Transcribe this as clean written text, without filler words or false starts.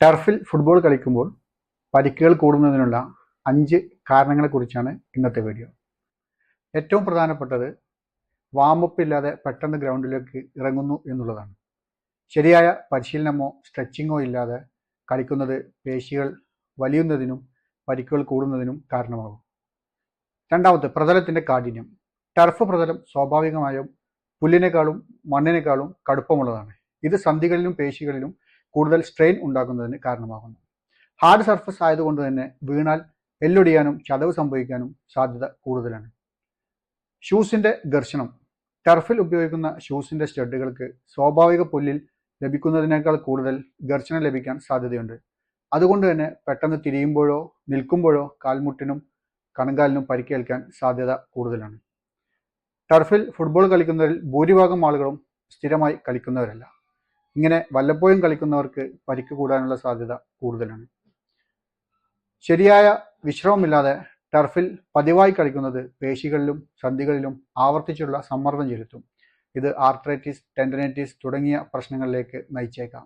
ടർഫിൽ football കളിക്കുമ്പോൾ പരിക്കുകൾ കൂടുന്നതിനുള്ള 5 കാരണങ്ങളെക്കുറിച്ചാണ് ഇന്നത്തെ വീഡിയോ. ഏറ്റവും പ്രധാനപ്പെട്ടത് വാമപ്പ് ഇല്ലാതെ പെട്ടെന്ന് ഗ്രൗണ്ടിലേക്ക് ഇറങ്ങുന്നു എന്നുള്ളതാണ്. ശരിയായ പരിശീലനമോ സ്ട്രെച്ചിങ്ങോ ഇല്ലാതെ കളിക്കുന്നത് പേശികൾ വലിയുന്നതിനും പരിക്കുകൾ കൂടുന്നതിനും കാരണമാകും. രണ്ടാമത്തെ, പ്രതലത്തിൻ്റെ കാഠിന്യം. ടർഫ് പ്രതലം സ്വാഭാവികമായും പുല്ലിനേക്കാളും മണ്ണിനേക്കാളും കടുപ്പമുള്ളതാണ്. ഇത് സന്ധികളിലും പേശികളിലും കൂടുതൽ സ്ട്രെയിൻ ഉണ്ടാക്കുന്നതിന് കാരണമാകുന്നു. ഹാർഡ് സർഫസ് ആയതുകൊണ്ട് തന്നെ വീണാൽ എല്ലൊടിയാനും ചതവ് സംഭവിക്കാനും സാധ്യത കൂടുതലാണ്. ഷൂസിൻ്റെ ഘർഷണം. ടർഫിൽ ഉപയോഗിക്കുന്ന ഷൂസിൻ്റെ സ്റ്റഡുകൾക്ക് സ്വാഭാവിക പുല്ലിൽ ലഭിക്കുന്നതിനേക്കാൾ കൂടുതൽ ഘർഷണം ലഭിക്കാൻ സാധ്യതയുണ്ട്. അതുകൊണ്ട് തന്നെ പെട്ടെന്ന് തിരിയുമ്പോഴോ നിൽക്കുമ്പോഴോ കാൽമുട്ടിനും കണങ്കാലിനും പരിക്കേൽക്കാൻ സാധ്യത കൂടുതലാണ്. ടർഫിൽ ഫുട്ബോൾ കളിക്കുന്നവരിൽ ഭൂരിഭാഗം ആളുകളും സ്ഥിരമായി കളിക്കുന്നവരല്ല. ഇങ്ങനെ വല്ലപ്പോഴും കളിക്കുന്നവർക്ക് പരിക്ക് കൂടാനുള്ള സാധ്യത കൂടുതലാണ്. ശരിയായ വിശ്രമമില്ലാതെ ടർഫിൽ പതിവായി കളിക്കുന്നത് പേശികളിലും സന്ധികളിലും ആവർത്തിച്ചുള്ള സമ്മർദ്ദം ചെലുത്തും. ഇത് ആർത്രൈറ്റിസ്, ടെൻഡനൈറ്റിസ് തുടങ്ങിയ പ്രശ്നങ്ങളിലേക്ക് നയിച്ചേക്കാം.